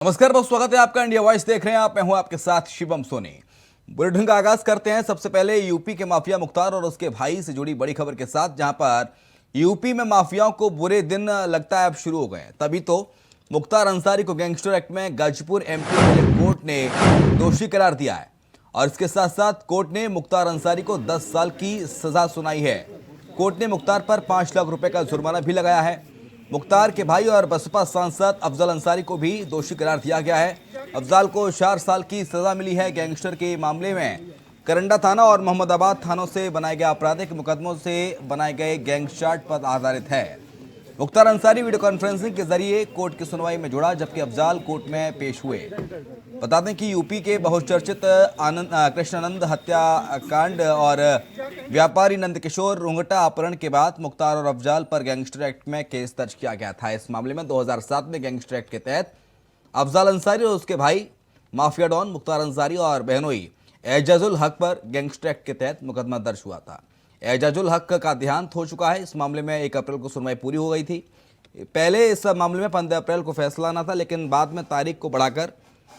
नमस्कार, बहुत स्वागत है आपका। इंडिया वॉइस देख रहे हैं आप। मैं हूं आपके साथ शिवम सोनी। बुलेटिन का आगाज करते हैं सबसे पहले यूपी के माफिया मुख्तार और उसके भाई से जुड़ी बड़ी खबर के साथ, जहां पर यूपी में माफियाओं को बुरे दिन लगता है अब शुरू हो गए हैं। तभी तो मुख्तार अंसारी को गैंगस्टर एक्ट में गाजीपुर एमपी कोर्ट ने दोषी करार दिया है और इसके साथ साथ कोर्ट ने मुख्तार अंसारी को 10 साल की सजा सुनाई है। कोर्ट ने मुख्तार पर 5 लाख रुपए का जुर्माना भी लगाया है। मुख्तार के भाई और बसपा सांसद अफजल अंसारी को भी दोषी करार दिया गया है। अफजल को 4 साल की सजा मिली है। गैंगस्टर के मामले में करंडा थाना और मोहम्मदाबाद थानों से बनाए गए आपराधिक मुकदमों से बनाए गए गैंग चार्ट पर आधारित है। मुख्तार अंसारी वीडियो कॉन्फ्रेंसिंग के जरिए कोर्ट की सुनवाई में जुड़ा, जबकि अफजल कोर्ट में पेश हुए। बता दें कि यूपी के बहुचर्चित कृष्णानंद हत्याकांड और व्यापारी नंदकिशोर रुंगटा अपहरण के बाद मुख्तार और अफजल पर गैंगस्टर एक्ट में केस दर्ज किया गया था। इस मामले में 2007 में गैंगस्टर एक्ट के तहत अफजल अंसारी और उसके भाई माफिया डॉन मुख्तार अंसारी और बहनोई एजाजुल हक पर गैंगस्टर एक्ट के तहत मुकदमा दर्ज हुआ था। एजाजुल हक का देहांत हो चुका है। इस मामले में 1 अप्रैल को सुनवाई पूरी हो गई थी। पहले इस मामले में 15 अप्रैल को फैसला आना था, लेकिन बाद में तारीख को बढ़ाकर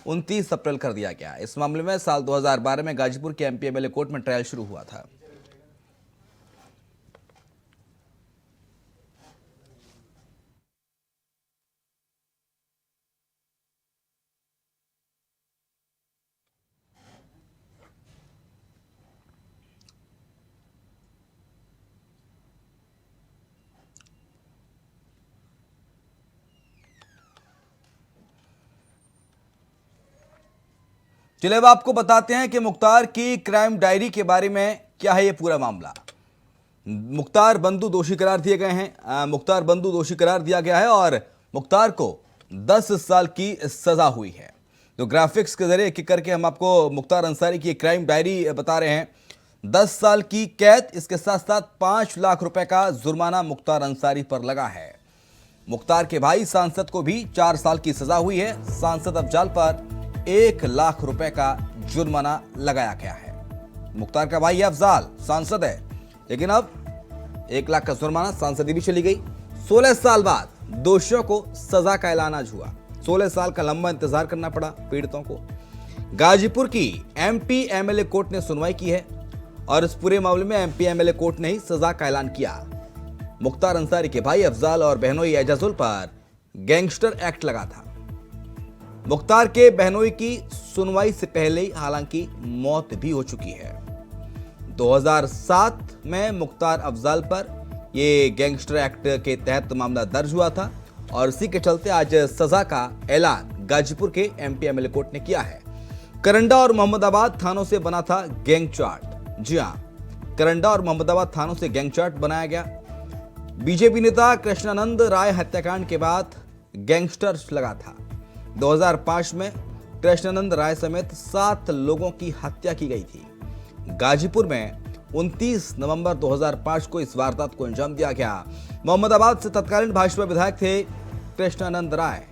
29 अप्रैल कर दिया गया। इस मामले में साल 2012 में गाजीपुर के एमपी एमएलए कोर्ट में ट्रायल शुरू हुआ था। चलिए अब आपको बताते हैं कि मुख्तार की क्राइम डायरी के बारे में क्या है ये पूरा मामला। मुख्तार बंधु दोषी करार दिए गए हैं। मुख्तार बंधु दोषी करार दिया गया है और मुख्तार को 10 साल की सजा हुई है। तो ग्राफिक्स के जरिए एक करके हम आपको मुख्तार अंसारी की क्राइम डायरी बता रहे हैं। 10 साल की कैद, इसके साथ साथ 5 लाख रुपए का जुर्माना मुख्तार अंसारी पर लगा है। मुख्तार के भाई सांसद को भी 4 साल की सजा हुई है। सांसद अफजल पर 1 लाख रुपए का जुर्माना लगाया गया है। मुख्तार का भाई अफजल सांसद है, लेकिन अब 1 लाख का जुर्माना, सांसदी भी चली गई। 16 साल बाद दोषियों को सजा का ऐलान आज हुआ। 16 साल का लंबा इंतजार करना पड़ा पीड़ितों को। गाजीपुर की एमपी एमएलए कोर्ट ने सुनवाई की है और इस पूरे मामले में एमपी एमएलए कोर्ट ने ही सजा का ऐलान किया। मुख्तार अंसारी के भाई अफजल और बहनोई एजाजुल पर गैंगस्टर एक्ट लगा था। मुख्तार के बहनोई की सुनवाई से पहले ही हालांकि मौत भी हो चुकी है। 2007 में मुख्तार अफजल पर यह गैंगस्टर एक्ट के तहत मामला दर्ज हुआ था और इसी के चलते आज सजा का ऐलान गाजीपुर के एमपी एमएलए कोर्ट ने किया है। करंडा और मोहम्मदाबाद थानों से बना था गैंग चार्ट। जी हां, करंडा और मोहम्मदाबाद थानों से गैंग चार्ट बनाया गया। बीजेपी नेता कृष्णानंद राय हत्याकांड के बाद गैंगस्टर लगा था। 2005 में कृष्णानंद राय समेत 7 लोगों की हत्या की गई थी। गाजीपुर में 29 नवंबर 2005 को इस वारदात को अंजाम दिया गया। मोहम्मदाबाद से तत्कालीन भाजपा विधायक थे कृष्णानंद राय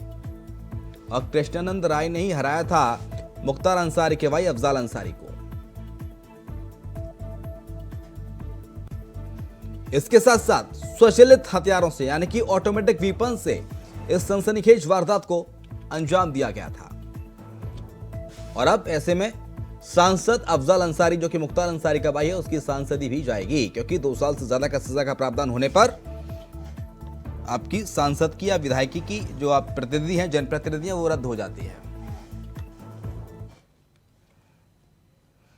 और कृष्णानंद राय ने ही हराया था मुख्तार अंसारी के भाई अफजल अंसारी को। इसके साथ साथ स्वचालित हथियारों से यानी कि ऑटोमेटिक वेपन से इस सनसनीखेज वारदात को अंजाम दिया गया था। और अब ऐसे में सांसद अफजल अंसारी, जो कि मुख्तार अंसारी का भाई है, उसकी सांसदी भी जाएगी, क्योंकि 2 साल से ज्यादा का सजा का प्रावधान होने पर आपकी सांसद की या विधायकी की जो आप प्रतिनिधि हैं, जनप्रतिनिधि हैं, वो रद्द हो जाती है।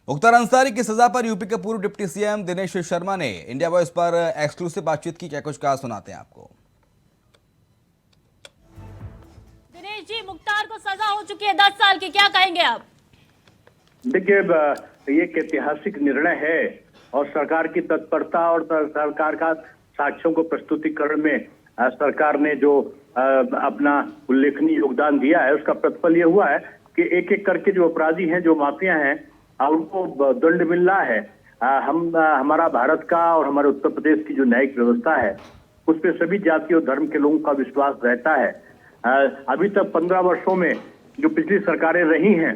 मुख्तार अंसारी की सजा पर यूपी के पूर्व डिप्टी सीएम दिनेश शर्मा ने इंडिया वॉइस पर एक्सक्लूसिव बातचीत की। क्या कुछ कहा, सुनाते हैं आपको। दिनेश जी, मुख्तार को सजा हो चुकी है 10 साल की, क्या कहेंगे आप? देखिए, ये एक ऐतिहासिक निर्णय है और सरकार की तत्परता और सरकार का साक्ष्यों को प्रस्तुतिकरण में सरकार ने जो अपना उल्लेखनीय योगदान दिया है, उसका प्रतिफल ये हुआ है कि एक एक करके जो अपराधी हैं, जो माफिया हैं, उनको दंड मिल रहा है। हमारा भारत का और हमारे उत्तर प्रदेश की जो न्यायिक व्यवस्था है, उस पर सभी जाति और धर्म के लोगों का विश्वास रहता है। अभी तक 15 वर्षों में जो पिछली सरकारें रही हैं,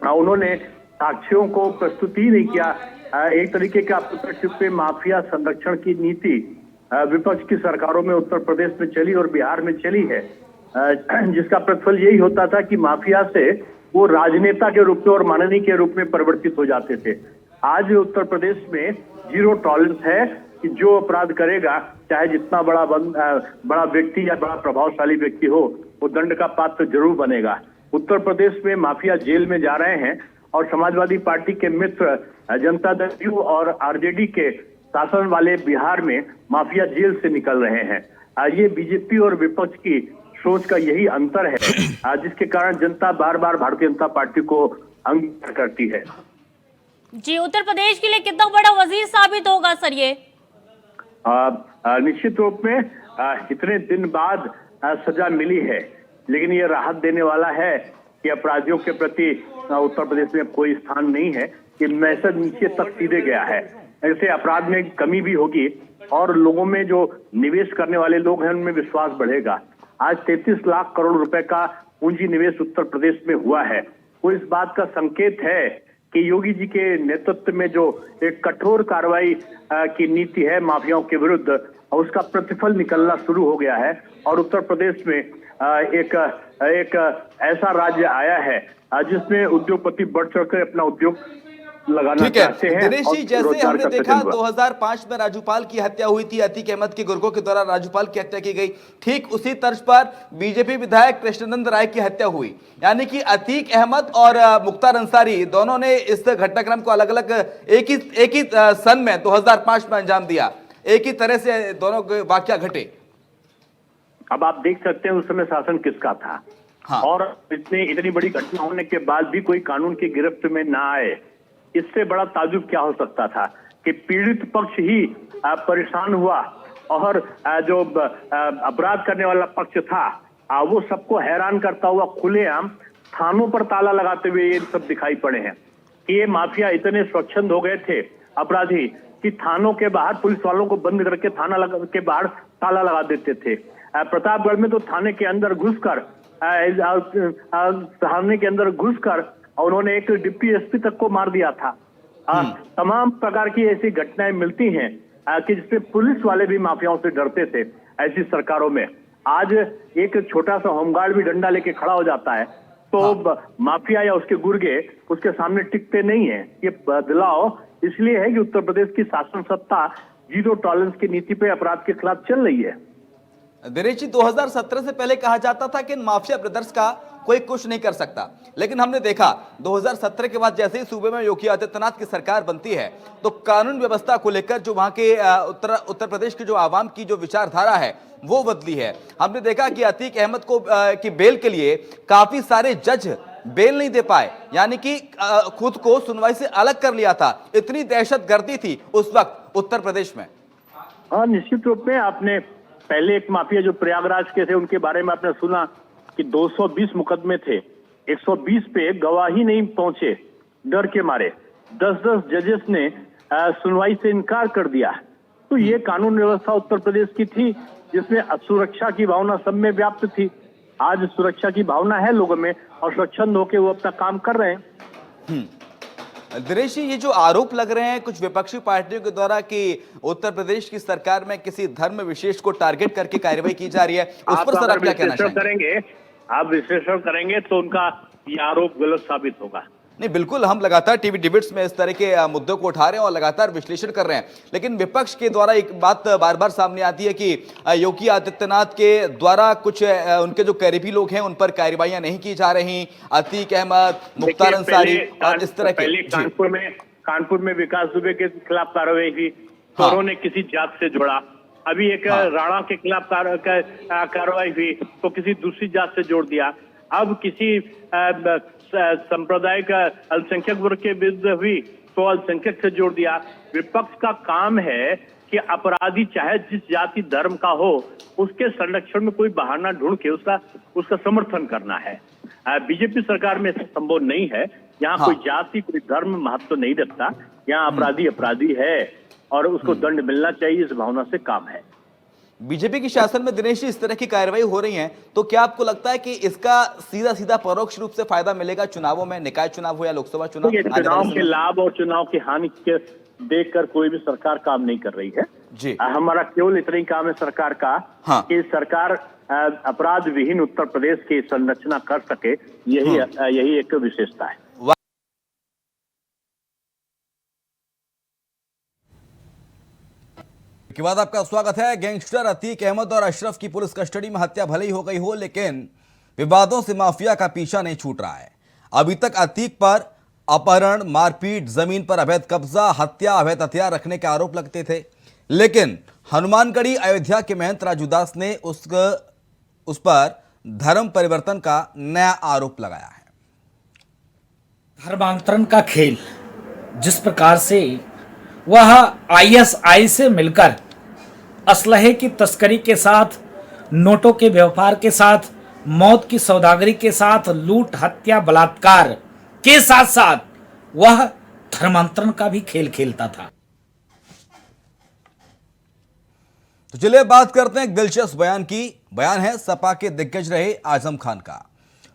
उन्होंने साक्ष्यों को प्रस्तुत ही नहीं किया। एक तरीके का छुपे माफिया संरक्षण की नीति विपक्ष की सरकारों में उत्तर प्रदेश में चली और बिहार में चली है। जिसका प्रतिफल यही होता था कि माफिया से वो राजनेता के रूप में और माननीय के रूप में परिवर्तित हो जाते थे। आज उत्तर प्रदेश में जीरो टॉलरेंस है कि जो अपराध करेगा, चाहे जितना बड़ा व्यक्ति या बड़ा प्रभावशाली व्यक्ति हो, वो दंड का पात्र जरूर बनेगा। उत्तर प्रदेश में माफिया जेल में जा रहे हैं और समाजवादी पार्टी के मित्र जनता दल यू और आरजेडी के शासन वाले बिहार में माफिया जेल से निकल रहे हैं। ये बीजेपी और विपक्ष की सोच का यही अंतर है, जिसके कारण जनता बार बार भारतीय जनता पार्टी को अंगीकार करती है। जी, उत्तर प्रदेश के लिए कितना बड़ा वजीर साबित होगा सर ये? निश्चित रूप में इतने दिन बाद सजा मिली है, लेकिन ये राहत देने वाला है कि अपराधियों के प्रति उत्तर प्रदेश में कोई स्थान नहीं है। कि मैसेज नीचे तक सीधे गया है। ऐसे अपराध में कमी भी होगी और लोगों में जो निवेश करने वाले लोग हैं उनमें विश्वास बढ़ेगा। आज 33 लाख करोड़ रुपए का पूंजी निवेश उत्तर प्रदेश में हुआ है। वो इस बात का संकेत है कि योगी जी के नेतृत्व में जो एक कठोर कार्रवाई की नीति है माफियाओं के विरुद्ध, उसका प्रतिफल निकलना शुरू हो गया है और उत्तर प्रदेश में एक ऐसा राज्य आया है जिसमें उद्योगपति बढ़ चढ़कर अपना उद्योग लगाना चाहते हैं। दिनेश जी, जैसे हमने देखा 2005 में राजूपाल की हत्या हुई थी, अतीक अहमद के गुर्गों के द्वारा राजूपाल की हत्या की गई, ठीक उसी तर्ज पर बीजेपी विधायक कृष्णनंद राय की हत्या हुई। यानी कि अतीक अहमद और मुख्तार अंसारी दोनों ने इस घटनाक्रम को अलग अलग एक ही सन में 2005 में अंजाम दिया। एक ही तरह से दोनों वाकया घटे। अब आप देख सकते हैं उस समय शासन किसका था। हाँ। और इतनी बड़ी घटना होने के बाद भी कोई कानून की गिरफ्त में ना आए, इससे बड़ा ताजुब क्या हो सकता था कि पीड़ित पक्ष ही परेशान हुआ और जो अपराध करने वाला पक्ष था वो सबको हैरान करता हुआ खुलेआम थानों पर ताला लगाते हुए ये सब दिखाई पड़े हैं कि ये माफिया इतने स्वच्छंद हो गए थे अपराधी कि थानों के बाहर पुलिस वालों को बंद करके के बाहर ताला लगा देते थे। प्रतापगढ़ में तो थाने के अंदर घुसकर और उन्होंने एक डिप्टी एसपी तक को मार दिया था। तमाम प्रकार की ऐसी घटनाएं मिलती हैं कि जिसमें पुलिस वाले भी माफियाओं से डरते थे ऐसी सरकारों में। आज एक छोटा सा होमगार्ड भी डंडा लेके खड़ा हो जाता है तो माफिया या उसके गुर्गे उसके सामने टिकते नहीं है। ये बदलाव इसलिए है कि उत्तर प्रदेश की शासन सत्ता जीरो टॉलरेंस की नीति पे अपराध के खिलाफ चल रही है। दिनेश जी, 2017 से पहले कहा जाता था कि इन माफिया ब्रदर्स का कोई कुछ नहीं कर सकता, लेकिन हमने देखा 2017 के बाद जैसे ही सूबे में योगी आदित्यनाथ की सरकार बनती है तो कानून व्यवस्था को लेकर जो वहां के उत्तर प्रदेश की जो आवाम की जो विचारधारा है वो बदली है। हमने देखा कि अतीक अहमद को की बेल के लिए काफी सारे जज बेल नहीं दे पाए, यानी कि खुद को सुनवाई से अलग कर लिया था। इतनी दहशतगर्दी थी उस वक्त उत्तर प्रदेश में। हाँ, निश्चित रूप में आपने पहले एक माफिया जो प्रयागराज के थे उनके बारे में आपने सुना कि 220 मुकदमे थे, 120 पे गवाही नहीं पहुंचे डर के मारे। 10-10 जजेस ने सुनवाई से इनकार कर दिया। तो ये कानून व्यवस्था उत्तर प्रदेश की थी जिसमें सुरक्षा की भावना सब में व्याप्त थी। आज सुरक्षा की भावना है लोगों में और स्वच्छंद होकर वो अपना काम कर रहे हैं। दिनेश जी, ये जो आरोप लग रहे हैं कुछ विपक्षी पार्टियों के द्वारा कि उत्तर प्रदेश की सरकार में किसी धर्म विशेष को टारगेट करके कार्रवाई की जा रही है, उस पर सर आप क्या कहना चाहेंगे? आप विश्लेषण करेंगे तो उनका ये आरोप गलत साबित होगा। नहीं, बिल्कुल, हम लगातार टीवी डिबेट्स में इस तरह के मुद्दों को उठा रहे हैं और लगातार विश्लेषण कर रहे हैं, लेकिन विपक्ष के द्वारा एक बात बार बार सामने आती है कि योगी आदित्यनाथ के द्वारा कुछ उनके जो करीबी लोग हैं उन पर कार्रवाइयां नहीं की जा रही। अतीक अहमद, मुख्तार अंसारी और इस तरह के। कानपुर में विकास दुबे के खिलाफ कार्रवाई हुई तो उन्होंने किसी जात से जोड़ा। अभी एक राणा के खिलाफ कार्रवाई हुई तो किसी दूसरी जात से जोड़ दिया। अब किसी सांप्रदायिक अल्पसंख्यक वर्ग के विरुद्ध हुई तो अल्पसंख्यक से जोड़ दिया। विपक्ष का काम है कि अपराधी चाहे जिस जाति धर्म का हो उसके संरक्षण में कोई बहाना ढूंढ के उसका समर्थन करना है। बीजेपी सरकार में संभव नहीं है। यहाँ कोई जाति कोई धर्म महत्व नहीं रखता। यहाँ अपराधी अपराधी है और उसको दंड मिलना चाहिए, इस भावना से काम है। बीजेपी की शासन में दिनेश जी इस तरह की कार्रवाई हो रही है तो क्या आपको लगता है कि इसका सीधा सीधा परोक्ष रूप से फायदा मिलेगा चुनावों में, निकाय चुनाव हो या लोकसभा चुनाव? चुनाव के लाभ और चुनाव की हानि के देखकर कोई भी सरकार काम नहीं कर रही है जी। हमारा केवल इतना ही काम है सरकार का कि सरकार अपराध विहीन उत्तर प्रदेश की संरचना कर सके, यही एक विशेषता है। के बाद आपका स्वागत है। गैंगस्टर अतीक अहमद और अशरफ की पुलिस कस्टडी में हत्या भले ही हो गई हो, लेकिन विवादों से माफिया का पीछा नहीं छूट रहा है। अभी तक अतीक पर अपहरण, मारपीट, जमीन पर अवैध कब्जा, हत्या, अवैध हथियार रखने के आरोप लगते थे, लेकिन हनुमानगढ़ी अयोध्या के महंत राजू दास ने उस पर धर्म परिवर्तन का नया आरोप लगाया है। धर्मांतरण का खेल, जिस प्रकार से वह आईएसआई से मिलकर असलहे की तस्करी के साथ, नोटों के व्यापार के साथ, मौत की सौदागरी के साथ, लूट, हत्या, बलात्कार के साथ साथ वह धर्मांतरण का भी खेल खेलता था। तो चलिए बात करते हैं एक दिलचस्प बयान की। बयान है सपा के दिग्गज रहे आजम खान का।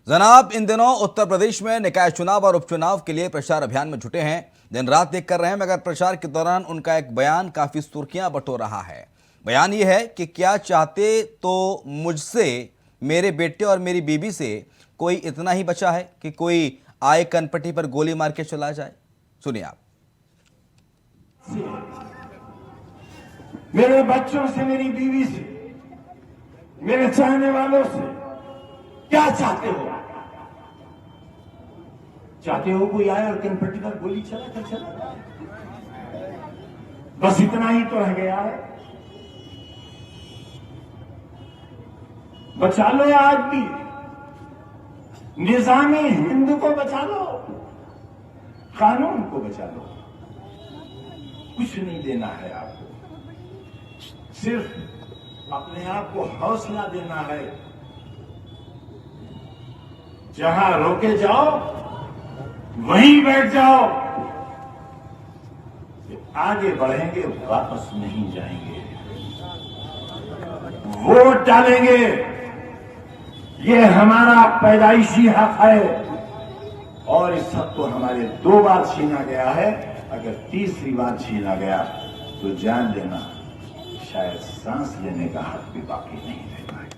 जनाब इन दिनों उत्तर प्रदेश में निकाय चुनाव और उपचुनाव के लिए प्रचार अभियान में जुटे हैं, दिन रात एक कर रहे हैं, मगर प्रचार के दौरान उनका एक बयान काफी सुर्खियां बटोर रहा है। बयान यह है कि क्या चाहते तो मुझसे, मेरे बेटे और मेरी बीबी से कोई इतना ही बचा है कि कोई आए कनपट्टी पर गोली मार के चला जाए। सुनिए आप। मेरे बच्चों से, मेरी बीवी से, मेरे चाहने वालों से क्या चाहते हो? चाहते हो कोई आए और कनपट्टी पर गोली चला कर चला जाए? बस इतना ही तो रह गया है। बचा लो आज भी, निजामी हिंद को बचा लो, कानून को बचा लो। कुछ नहीं देना है आपको, सिर्फ अपने आप को हौसला देना है। जहां रोके जाओ वहीं बैठ जाओ, आगे बढ़ेंगे, वापस नहीं जाएंगे। वोट डालेंगे, ये हमारा पैदाइशी हक है और इस हक को हमारे 2 बार छीना गया है। अगर तीसरी बार छीना गया तो जान लेना, शायद सांस लेने का हक भी बाकी नहीं रह पाएगा।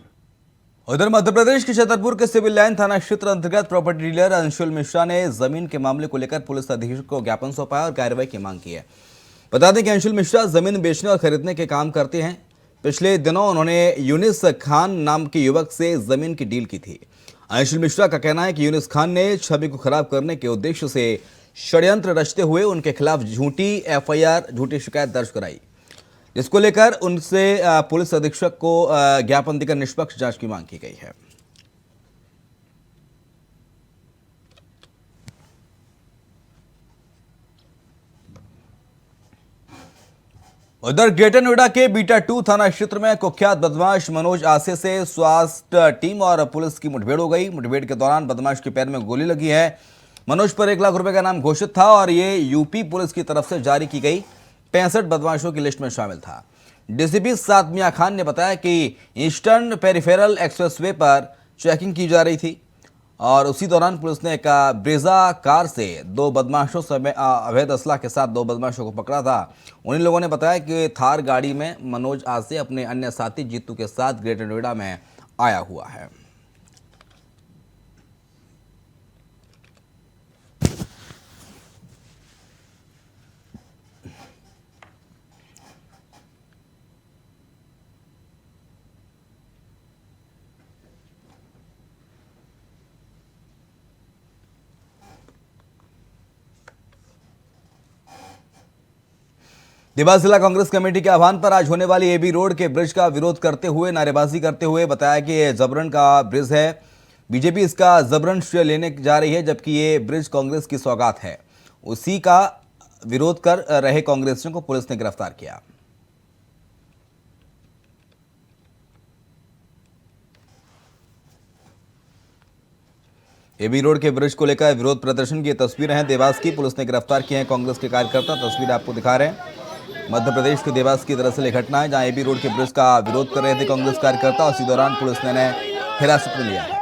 उधर मध्य प्रदेश के छतरपुर के सिविल लाइन थाना क्षेत्र अंतर्गत प्रॉपर्टी डीलर अंशुल मिश्रा ने जमीन के मामले को लेकर पुलिस अधीक्षक को ज्ञापन सौंपा और कार्रवाई की मांग की है। बता दें कि अंशुल मिश्रा जमीन बेचने और खरीदने के काम करते हैं। पिछले दिनों उन्होंने यूनिस खान नाम के युवक से जमीन की डील की थी। अंशुल मिश्रा का कहना है कि यूनिस खान ने छवि को खराब करने के उद्देश्य से षड्यंत्र रचते हुए उनके खिलाफ झूठी एफआईआर, झूठी शिकायत दर्ज कराई, जिसको लेकर उनसे पुलिस अधीक्षक को ज्ञापन देकर निष्पक्ष जांच की मांग की गई है। उधर ग्रेटर नोएडा के बीटा 2 थाना क्षेत्र में कुख्यात बदमाश मनोज आसे से स्वास्थ्य टीम और पुलिस की मुठभेड़ हो गई। मुठभेड़ के दौरान बदमाश के पैर में गोली लगी है। मनोज पर 1 लाख रुपए का नाम घोषित था और ये यूपी पुलिस की तरफ से जारी की गई 65 बदमाशों की लिस्ट में शामिल था। डीसीपी साद मियां खान ने बताया कि ईस्टर्न पेरिफेरल एक्सप्रेसवे पर चेकिंग की जा रही थी और उसी दौरान पुलिस ने एक ब्रेजा कार से 2 बदमाशों समेत अवैध असला के साथ 2 बदमाशों को पकड़ा था। उन्हीं लोगों ने बताया कि थार गाड़ी में मनोज आसे अपने अन्य साथी जीतू के साथ ग्रेटर नोएडा में आया हुआ है। देवास जिला कांग्रेस कमेटी के आह्वान पर आज होने वाली एबी रोड के ब्रिज का विरोध करते हुए, नारेबाजी करते हुए बताया कि ये जबरन का ब्रिज है। बीजेपी इसका जबरन श्रेय लेने जा रही है, जबकि ये ब्रिज कांग्रेस की सौगात है। उसी का विरोध कर रहे कांग्रेसियों को पुलिस ने गिरफ्तार किया। एबी रोड के ब्रिज को लेकर विरोध प्रदर्शन की तस्वीरें हैं देवास की। पुलिस ने गिरफ्तार किए हैं कांग्रेस के कार्यकर्ता। तस्वीर आपको दिखा रहे हैं मध्य प्रदेश के देवास की दरअसल एक घटना है जहां एबी रोड के ब्रिज का विरोध कर रहे थे कांग्रेस कार्यकर्ता। उसी दौरान पुलिस ने इन्हें हिरासत में लिया है।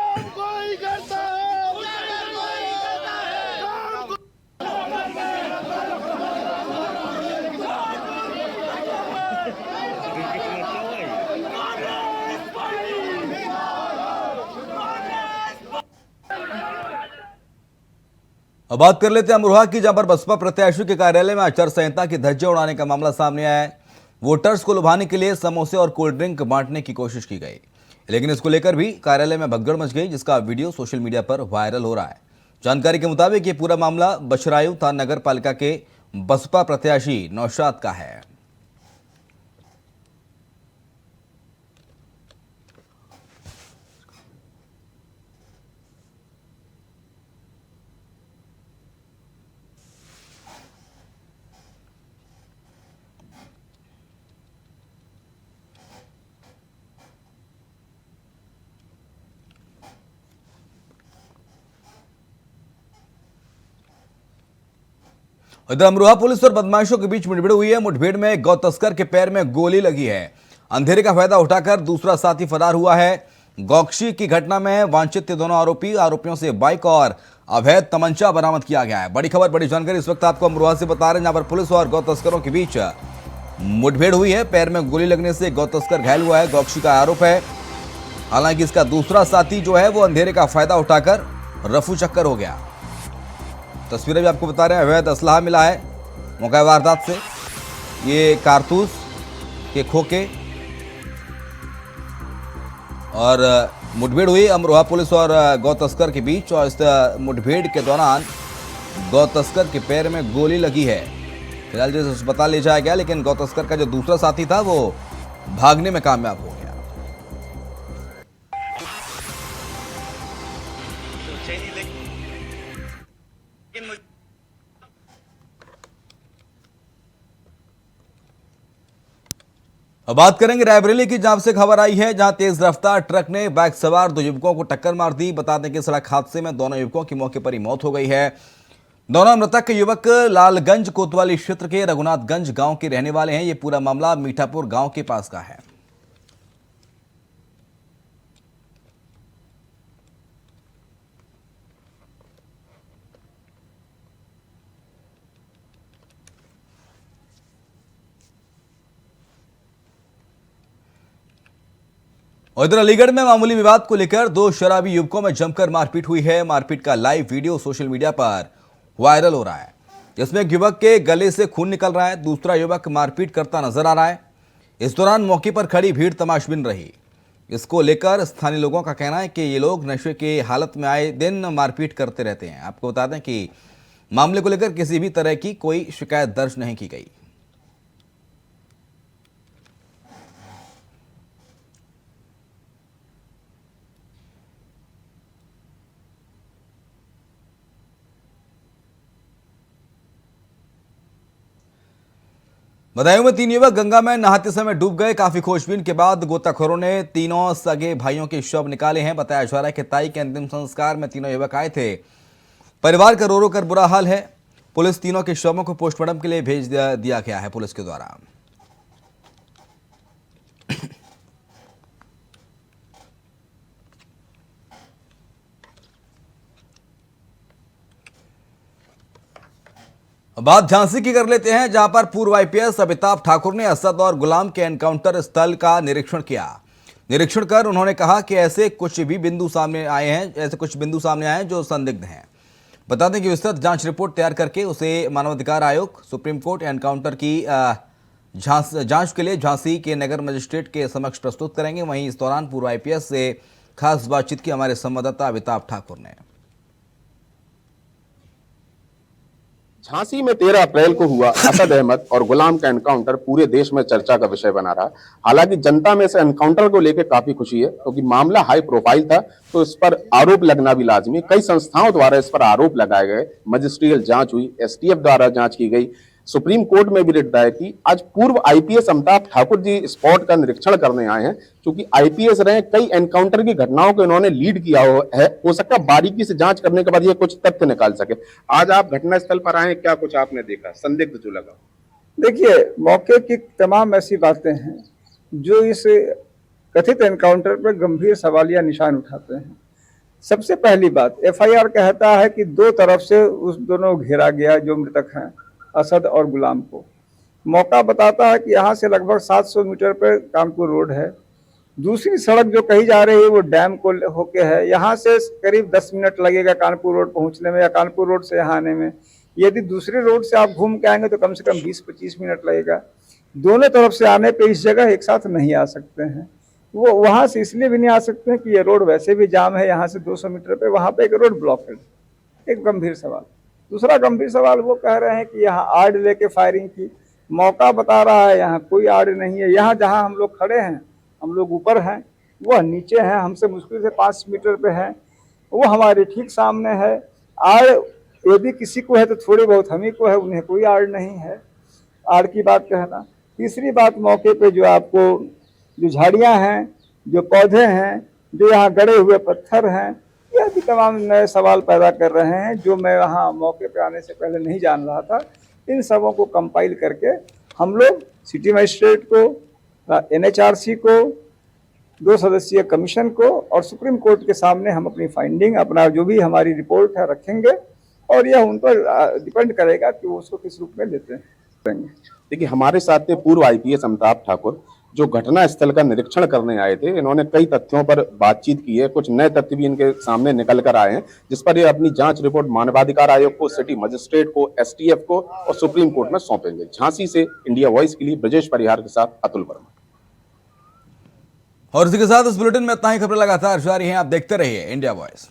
अब बात कर लेते हैं अमरोहा की, जहां पर बसपा प्रत्याशी के कार्यालय में आचार संहिता की धज्जियां उड़ाने का मामला सामने आया है। वोटर्स को लुभाने के लिए समोसे और कोल्ड ड्रिंक बांटने की कोशिश की गई, लेकिन इसको लेकर भी कार्यालय में भगदड़ मच गई, जिसका वीडियो सोशल मीडिया पर वायरल हो रहा है। जानकारी के मुताबिक ये पूरा मामला बशरायु थाना नगर पालिका के बसपा प्रत्याशी नौशाद का है। इधर अमरोहा पुलिस और बदमाशों के बीच मुठभेड़ हुई है। मुठभेड़ में गौ तस्कर के पैर में गोली लगी है। अंधेरे का फायदा उठाकर दूसरा साथी फरार हुआ है। गौकशी की घटना में वांछित दोनों आरोपियों से बाइक और अवैध तमंचा बरामद किया गया है। बड़ी खबर, बड़ी जानकारी इस वक्त आपको अमरोहा से बता रहे हैं, जहां पर पुलिस और गौ तस्करों के बीच मुठभेड़ हुई है। पैर में गोली लगने से गौ तस्कर घायल हुआ है, गौकशी का आरोप है। हालांकि इसका दूसरा साथी जो है वो अंधेरे का फायदा उठाकर रफू चक्कर हो गया। तस्वीरें भी आपको बता रहे हैं, अवैध असलाह मिला है मौका वारदात से। ये कारतूस के खोखे और मुठभेड़ हुई अमरोहा पुलिस और गौ तस्कर के बीच, और इस मुठभेड़ के दौरान गौ तस्कर के पैर में गोली लगी है। फिलहाल जिसे अस्पताल ले जाया गया, लेकिन गौ तस्कर का जो दूसरा साथी था वो भागने में कामयाब हो गया। अब बात करेंगे रायबरेली की, जहां से खबर आई है, जहां तेज रफ्तार ट्रक ने बाइक सवार 2 युवकों को टक्कर मार दी। बता दें कि सड़क हादसे में दोनों युवकों की मौके पर ही मौत हो गई है। दोनों मृतक के युवक लालगंज कोतवाली क्षेत्र के रघुनाथगंज गांव के रहने वाले हैं। यह पूरा मामला मीठापुर गांव के पास का है। और इधर अलीगढ़ में मामूली विवाद को लेकर 2 शराबी युवकों में जमकर मारपीट हुई है। मारपीट का लाइव वीडियो सोशल मीडिया पर वायरल हो रहा है, जिसमें एक युवक के गले से खून निकल रहा है, दूसरा युवक मारपीट करता नजर आ रहा है। इस दौरान मौके पर खड़ी भीड़ तमाशबीन रही। इसको लेकर स्थानीय लोगों का कहना है कि ये लोग नशे की हालत में आए दिन मारपीट करते रहते हैं। आपको बता दें कि मामले को लेकर किसी भी तरह की कोई शिकायत दर्ज नहीं की गई। बदायूं में 3 युवक गंगा में नहाते समय डूब गए। काफी खोजबीन के बाद गोताखोरों ने तीनों सगे भाइयों के शव निकाले हैं। बताया जा रहा है कि ताई के अंतिम संस्कार में तीनों युवक आए थे। परिवार का रो रो कर बुरा हाल है। पुलिस तीनों के शवों को पोस्टमार्टम के लिए भेज दिया गया है पुलिस के द्वारा। बात झांसी की कर लेते हैं, जहां पर पूर्व आईपीएस अमिताभ ठाकुर ने असद और गुलाम के एनकाउंटर स्थल का निरीक्षण किया। निरीक्षण कर उन्होंने कहा कि ऐसे कुछ बिंदु सामने आए हैं जो संदिग्ध हैं। बता दें कि विस्तृत जांच रिपोर्ट तैयार करके उसे मानवाधिकार आयोग, सुप्रीम कोर्ट एनकाउंटर की जांच के लिए झांसी के नगर मजिस्ट्रेट के समक्ष प्रस्तुत करेंगे। वहीं इस दौरान पूर्व आईपीएस से खास बातचीत की हमारे संवाददाता अमिताभ ठाकुर ने। झांसी में 13 अप्रैल को हुआ असद अहमद और गुलाम का एनकाउंटर पूरे देश में चर्चा का विषय बना रहा। हालांकि जनता में से एनकाउंटर को लेकर काफी खुशी है, क्योंकि मामला हाई प्रोफाइल था, तो इस पर आरोप लगना भी लाजमी। कई संस्थाओं द्वारा इस पर आरोप लगाए गए, मजिस्ट्रियल जांच हुई, एसटीएफ द्वारा जांच की गई, सुप्रीम कोर्ट में भी रिट दायर की। आज पूर्व आईपीएस अमिताभ ठाकुर जी स्पॉट का निरीक्षण करने आए हैं, क्योंकि आईपीएस रहे, कई एनकाउंटर की घटनाओं को इन्होंने लीड किया है। हो सकता है बारीकी से जांच करने के बाद ये कुछ तथ्य निकाल सके। आज आप घटनास्थल पर आए, क्या कुछ आपने देखा, संदिग्ध जो लगा? देखिए, मौके की तमाम ऐसी बातें हैं जो इस कथित एनकाउंटर पर गंभीर सवालिया निशान उठाते हैं। सबसे पहली बात, एफआईआर कहता है कि 2 तरफ से उस दोनों घेरा गया जो मृतक हैं, असद और गुलाम को। मौका बताता है कि यहाँ से लगभग 700 मीटर पर कानपुर रोड है, दूसरी सड़क जो कही जा रही है वो डैम को होके है। यहाँ से करीब 10 मिनट लगेगा कानपुर रोड पहुंचने में या कानपुर रोड से यहाँ आने में। यदि दूसरी रोड से आप घूम के आएंगे तो कम से कम 20-25 मिनट लगेगा। दोनों तरफ से आने पे इस जगह एक साथ नहीं आ सकते हैं। वो वहाँ से इसलिए भी नहीं आ सकते हैं कि ये रोड वैसे भी जाम है। यहाँ से 200 मीटर पे वहाँ पे एक रोड ब्लॉक है। एक गंभीर सवाल। दूसरा गंभीर सवाल वो कह रहे हैं कि यहाँ आड़ लेके फायरिंग की। मौका बता रहा है यहाँ कोई आड़ नहीं है। यहाँ जहाँ हम लोग खड़े हैं, हम लोग ऊपर हैं, वह नीचे हैं, हमसे मुश्किल से 5 मीटर पे है, वो हमारे ठीक सामने है। आड़ यदि किसी को है तो थोड़ी बहुत हम ही को है, उन्हें कोई आड़ नहीं है। आड़ की बात कहना। तीसरी बात, मौके पे जो आपको जो झाड़ियाँ हैं, जो पौधे हैं, जो यहाँ गड़े हुए पत्थर हैं, यह भी तमाम नए सवाल पैदा कर रहे हैं जो मैं वहाँ मौके पे आने से पहले नहीं जान रहा था। इन सबों को कंपाइल करके हम लोग सिटी मजिस्ट्रेट को, NHRC को, 2 सदस्यीय कमीशन को और सुप्रीम कोर्ट के सामने हम अपनी फाइंडिंग, अपना जो भी हमारी रिपोर्ट है रखेंगे और यह उन पर डिपेंड करेगा कि वो उसको किस रूप में लेते हैं। देखिए, हमारे साथ थे पूर्व IPS अमिताभ ठाकुर, जो घटना स्थल का निरीक्षण करने आए थे। इन्होंने कई तथ्यों पर बातचीत की है, कुछ नए तथ्य भी इनके सामने निकल कर आए हैं, जिस पर ये अपनी जांच रिपोर्ट मानवाधिकार आयोग को, सिटी मजिस्ट्रेट को, STF को और सुप्रीम कोर्ट में सौंपेंगे। झांसी से इंडिया वॉइस के लिए ब्रजेश परिहार के साथ अतुल वर्मा। और इसी के साथ इस बुलेटिन में इतना ही। खबरें लगातार जारी हैं, आप देखते रहिए इंडिया वॉइस।